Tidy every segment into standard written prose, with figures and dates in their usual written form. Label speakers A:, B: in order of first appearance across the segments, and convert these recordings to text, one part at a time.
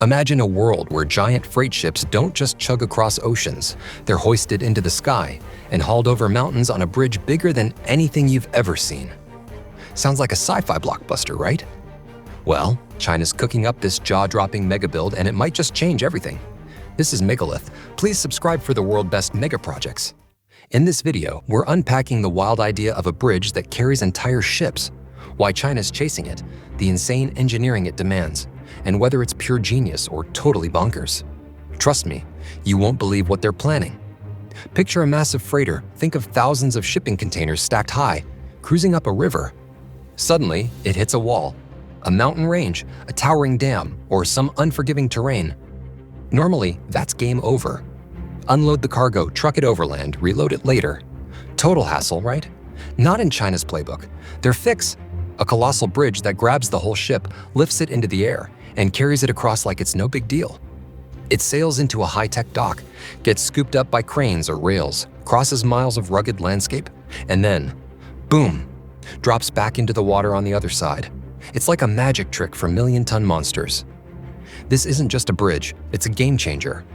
A: Imagine a world where giant freight ships don't just chug across oceans, they're hoisted into the sky and hauled over mountains on a bridge bigger than anything you've ever seen. Sounds like a sci-fi blockbuster, right? Well, China's cooking up this jaw-dropping mega build and it might just change everything. This is Megalith. Please subscribe for the world's best mega projects. In this video, we're unpacking the wild idea of a bridge that carries entire ships, why China's chasing it, the insane engineering it demands, and whether it's pure genius or totally bonkers. Trust me, you won't believe what they're planning. Picture a massive freighter, think of thousands of shipping containers stacked high, cruising up a river. Suddenly, it hits a wall, a mountain range, a towering dam, or some unforgiving terrain. Normally, that's game over. Unload the cargo, truck it overland, reload it later. Total hassle, right? Not in China's playbook. Their fix: a colossal bridge that grabs the whole ship, lifts it into the air, and carries it across like it's no big deal. It sails into a high-tech dock, gets scooped up by cranes or rails, crosses miles of rugged landscape, and then, boom, drops back into the water on the other side. It's like a magic trick for million-ton monsters. This isn't just a bridge, it's a game changer.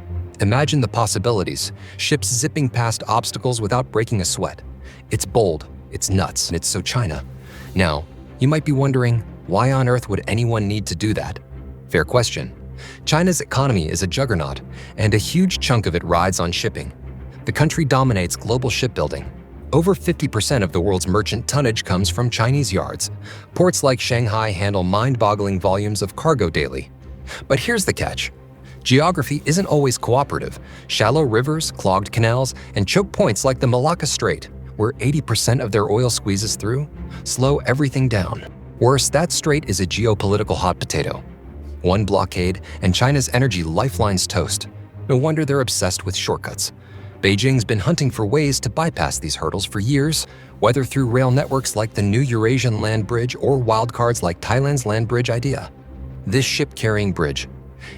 A: Imagine the possibilities, ships zipping past obstacles without breaking a sweat. It's bold, it's nuts, and it's so China. Now, you might be wondering, why on earth would anyone need to do that? Fair question. China's economy is a juggernaut, and a huge chunk of it rides on shipping. The country dominates global shipbuilding. Over 50% of the world's merchant tonnage comes from Chinese yards. Ports like Shanghai handle mind-boggling volumes of cargo daily. But here's the catch. Geography isn't always cooperative. Shallow rivers, clogged canals, and choke points like the Malacca Strait, where 80% of their oil squeezes through, slow everything down. Worse, that strait is a geopolitical hot potato. One blockade, and China's energy lifeline's toast. No wonder they're obsessed with shortcuts. Beijing's been hunting for ways to bypass these hurdles for years, whether through rail networks like the new Eurasian land bridge or wildcards like Thailand's land bridge idea. This ship-carrying bridge,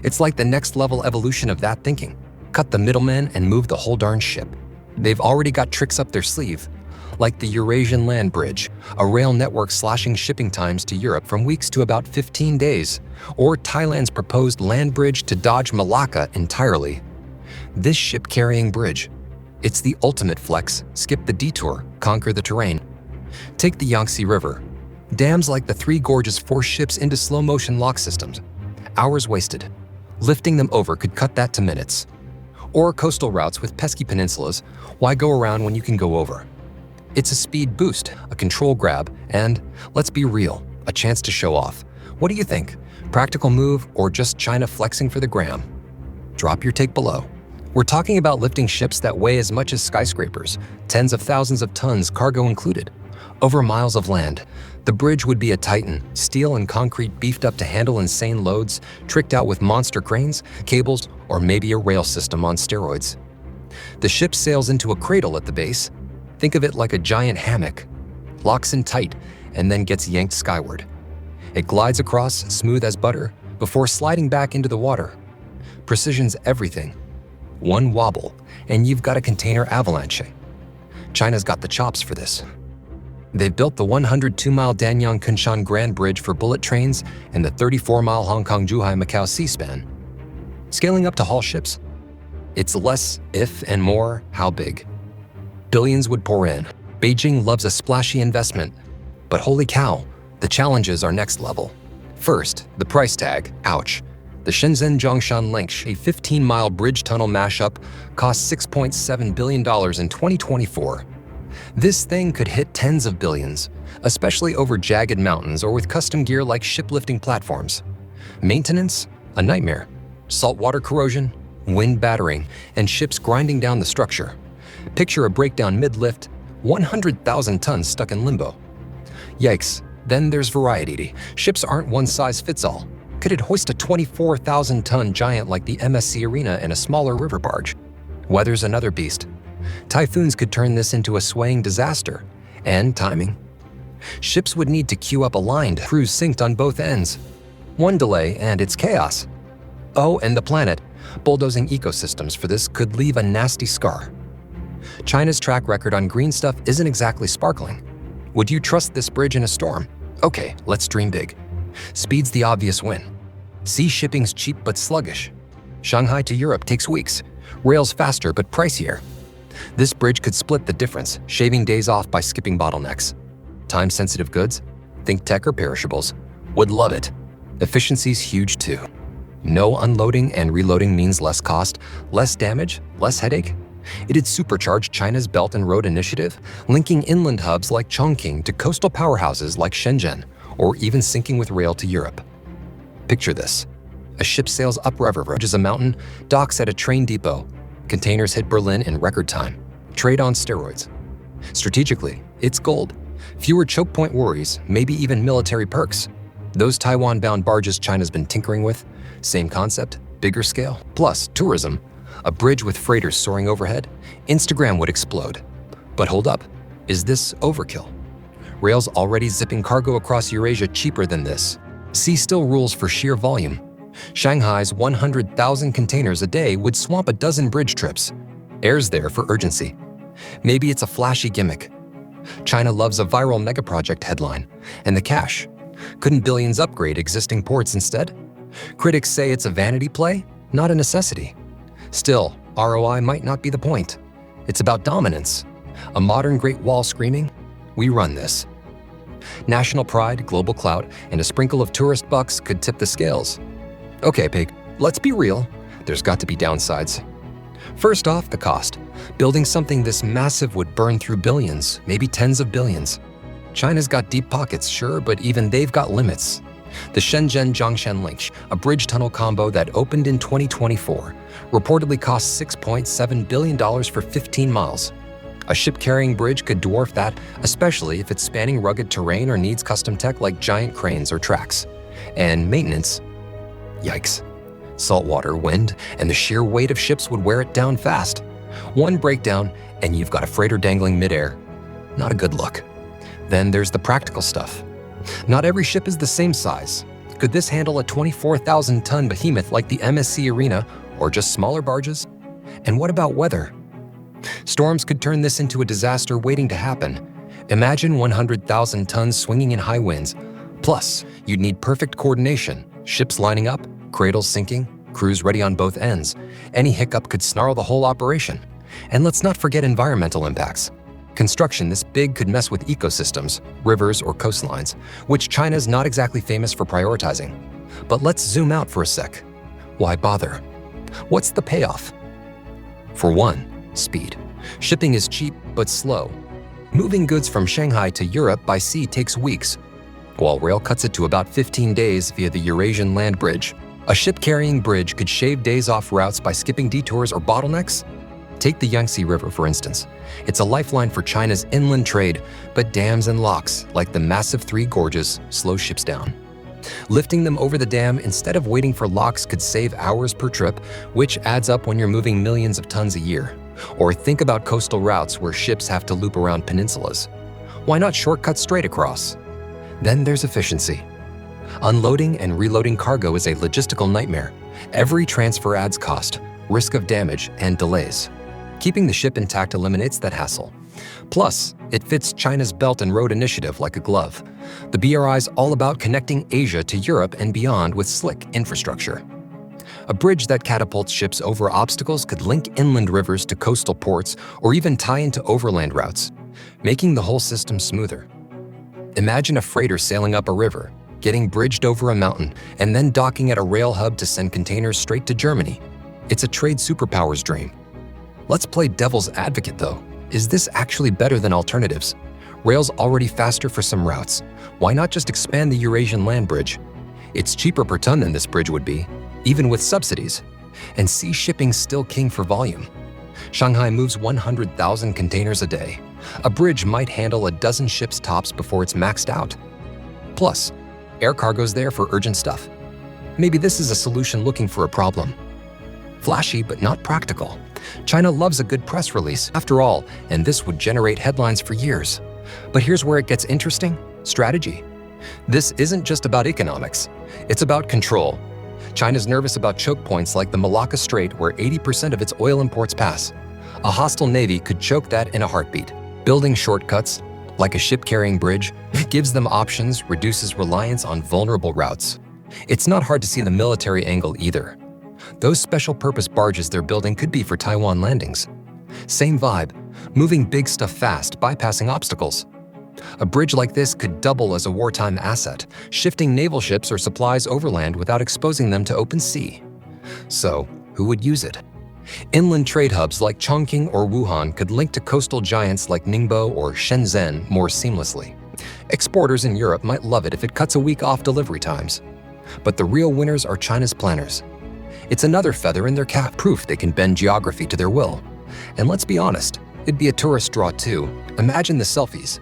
A: it's like the next-level evolution of that thinking. Cut the middlemen and move the whole darn ship. They've already got tricks up their sleeve, like the Eurasian land bridge, a rail network slashing shipping times to Europe from weeks to about 15 days, or Thailand's proposed land bridge to dodge Malacca entirely. This ship-carrying bridge, it's the ultimate flex, skip the detour, conquer the terrain. Take the Yangtze River. Dams like the Three Gorges force ships into slow-motion lock systems. Hours wasted. Lifting them over could cut that to minutes. Or coastal routes with pesky peninsulas, why go around when you can go over? It's a speed boost, a control grab, and, let's be real, a chance to show off. What do you think? Practical move or just China flexing for the gram? Drop your take below. We're talking about lifting ships that weigh as much as skyscrapers, tens of thousands of tons, cargo included, over miles of land. The bridge would be a titan, steel and concrete beefed up to handle insane loads, tricked out with monster cranes, cables, or maybe a rail system on steroids. The ship sails into a cradle at the base. Think of it like a giant hammock, locks in tight, and then gets yanked skyward. It glides across, smooth as butter, before sliding back into the water. Precision's everything. One wobble, and you've got a container avalanche. China's got the chops for this. They've built the 102-mile Danyang-Kunshan Grand Bridge for bullet trains and the 34-mile Hong Kong-Zhuhai-Macau C-span. Scaling up to haul ships? It's less if and more how big. Billions would pour in. Beijing loves a splashy investment. But holy cow, the challenges are next level. First, the price tag, ouch. The Shenzhen-Zhongshan link, a 15-mile bridge tunnel mashup, cost $6.7 billion in 2024. This thing could hit tens of billions, especially over jagged mountains or with custom gear like ship-lifting platforms. Maintenance? A nightmare. Saltwater corrosion, wind battering, and ships grinding down the structure. Picture a breakdown mid-lift, 100,000 tons stuck in limbo. Yikes. Then there's variety. Ships aren't one-size-fits-all. Could it hoist a 24,000-ton giant like the MSC Arena in a smaller river barge? Weather's another beast. Typhoons could turn this into a swaying disaster. And timing. Ships would need to queue up aligned, crews synced on both ends. One delay and it's chaos. Oh, and the planet. Bulldozing ecosystems for this could leave a nasty scar. China's track record on green stuff isn't exactly sparkling. Would you trust this bridge in a storm? Okay, let's dream big. Speed's the obvious win. Sea shipping's cheap but sluggish. Shanghai to Europe takes weeks. Rail's faster but pricier. This bridge could split the difference, shaving days off by skipping bottlenecks. Time-sensitive goods? Think tech or perishables. Would love it. Efficiency's huge too. No unloading and reloading means less cost, less damage, less headache. It'd supercharge China's Belt and Road Initiative, linking inland hubs like Chongqing to coastal powerhouses like Shenzhen, or even syncing with rail to Europe. Picture this. A ship sails upriver, bridges a mountain, docks at a train depot. Containers hit Berlin in record time. Trade on steroids. Strategically, it's gold. Fewer choke point worries, maybe even military perks. Those Taiwan-bound barges China's been tinkering with, same concept, bigger scale. Plus, tourism. A bridge with freighters soaring overhead, Instagram would explode. But hold up, is this overkill? Rail's already zipping cargo across Eurasia cheaper than this. Sea still rules for sheer volume. Shanghai's 100,000 containers a day would swamp a dozen bridge trips. Air's there for urgency. Maybe it's a flashy gimmick. China loves a viral megaproject headline. And the cash. Couldn't billions upgrade existing ports instead? Critics say it's a vanity play, not a necessity. Still, ROI might not be the point. It's about dominance. A modern Great Wall screaming, "We run this." National pride, global clout, and a sprinkle of tourist bucks could tip the scales. Okay, Pig, let's be real. There's got to be downsides. First off, the cost. Building something this massive would burn through billions, maybe tens of billions. China's got deep pockets, sure, but even they've got limits. The Shenzhen-Zhongshan link, a bridge-tunnel combo that opened in 2024, reportedly cost $6.7 billion for 15 miles. A ship-carrying bridge could dwarf that, especially if it's spanning rugged terrain or needs custom tech like giant cranes or tracks. And maintenance? Yikes. Saltwater, wind, and the sheer weight of ships would wear it down fast. One breakdown, and you've got a freighter dangling midair. Not a good look. Then there's the practical stuff. Not every ship is the same size. Could this handle a 24,000-ton behemoth like the MSC Arena, or just smaller barges? And what about weather? Storms could turn this into a disaster waiting to happen. Imagine 100,000 tons swinging in high winds. Plus, you'd need perfect coordination, ships lining up, cradles sinking, crews ready on both ends. Any hiccup could snarl the whole operation. And let's not forget environmental impacts. Construction this big could mess with ecosystems, rivers or coastlines, which China's not exactly famous for prioritizing. But let's zoom out for a sec. Why bother? What's the payoff? For one, speed. Shipping is cheap but slow. Moving goods from Shanghai to Europe by sea takes weeks, while rail cuts it to about 15 days via the Eurasian land bridge. A ship-carrying bridge could shave days off routes by skipping detours or bottlenecks. Take the Yangtze River, for instance. It's a lifeline for China's inland trade, but dams and locks, like the massive Three Gorges, slow ships down. Lifting them over the dam instead of waiting for locks could save hours per trip, which adds up when you're moving millions of tons a year. Or think about coastal routes where ships have to loop around peninsulas. Why not shortcut straight across? Then there's efficiency. Unloading and reloading cargo is a logistical nightmare. Every transfer adds cost, risk of damage, and delays. Keeping the ship intact eliminates that hassle. Plus, it fits China's Belt and Road Initiative like a glove. The BRI's all about connecting Asia to Europe and beyond with slick infrastructure. A bridge that catapults ships over obstacles could link inland rivers to coastal ports or even tie into overland routes, making the whole system smoother. Imagine a freighter sailing up a river, getting bridged over a mountain, and then docking at a rail hub to send containers straight to Germany. It's a trade superpower's dream. Let's play devil's advocate though. Is this actually better than alternatives? Rail's already faster for some routes. Why not just expand the Eurasian land bridge? It's cheaper per ton than this bridge would be, even with subsidies. And sea shipping's still king for volume. Shanghai moves 100,000 containers a day. A bridge might handle a dozen ships tops before it's maxed out. Plus, air cargo's there for urgent stuff. Maybe this is a solution looking for a problem. Flashy but not practical. China loves a good press release, after all, and this would generate headlines for years. But here's where it gets interesting: strategy. This isn't just about economics. It's about control. China's nervous about choke points like the Malacca Strait, where 80% of its oil imports pass. A hostile navy could choke that in a heartbeat. Building shortcuts, like a ship-carrying bridge, gives them options, reduces reliance on vulnerable routes. It's not hard to see the military angle either. Those special-purpose barges they're building could be for Taiwan landings. Same vibe, moving big stuff fast, bypassing obstacles. A bridge like this could double as a wartime asset, shifting naval ships or supplies overland without exposing them to open sea. So, who would use it? Inland trade hubs like Chongqing or Wuhan could link to coastal giants like Ningbo or Shenzhen more seamlessly. Exporters in Europe might love it if it cuts a week off delivery times. But the real winners are China's planners. It's another feather in their cap, proof they can bend geography to their will. And let's be honest, it'd be a tourist draw too. Imagine the selfies.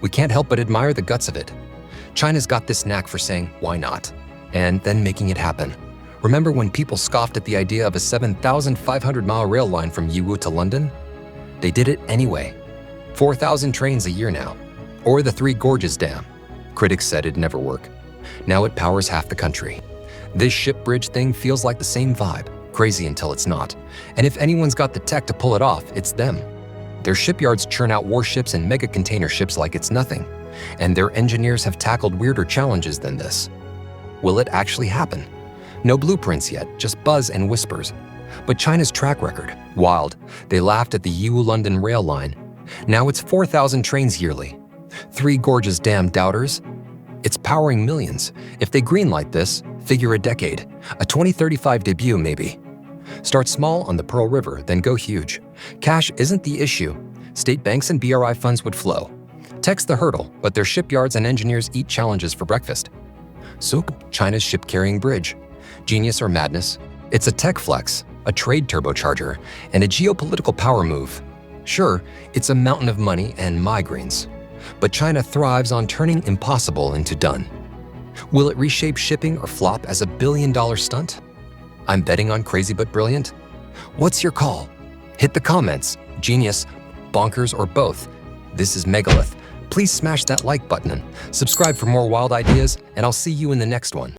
A: We can't help but admire the guts of it. China's got this knack for saying, why not? And then making it happen. Remember when people scoffed at the idea of a 7,500-mile rail line from Yiwu to London? They did it anyway. 4,000 trains a year now. Or the Three Gorges Dam. Critics said it'd never work. Now it powers half the country. This ship bridge thing feels like the same vibe, crazy until it's not. And if anyone's got the tech to pull it off, it's them. Their shipyards churn out warships and mega container ships like it's nothing. And their engineers have tackled weirder challenges than this. Will it actually happen? No blueprints yet, just buzz and whispers. But China's track record, wild. They laughed at the Yiwu-London rail line. Now it's 4,000 trains yearly. Three Gorges Dam doubters? It's powering millions. If they greenlight this, figure a decade. A 2035 debut, maybe. Start small on the Pearl River, then go huge. Cash isn't the issue. State banks and BRI funds would flow. Tech's the hurdle, but their shipyards and engineers eat challenges for breakfast. So, China's ship-carrying bridge. Genius or madness? It's a tech flex, a trade turbocharger, and a geopolitical power move. Sure, it's a mountain of money and migraines. But China thrives on turning impossible into done. Will it reshape shipping or flop as a billion-dollar stunt? I'm betting on crazy but brilliant. What's your call? Hit the comments. Genius, bonkers, or both. This is Megalith. Please smash that like button and subscribe for more wild ideas, and I'll see you in the next one.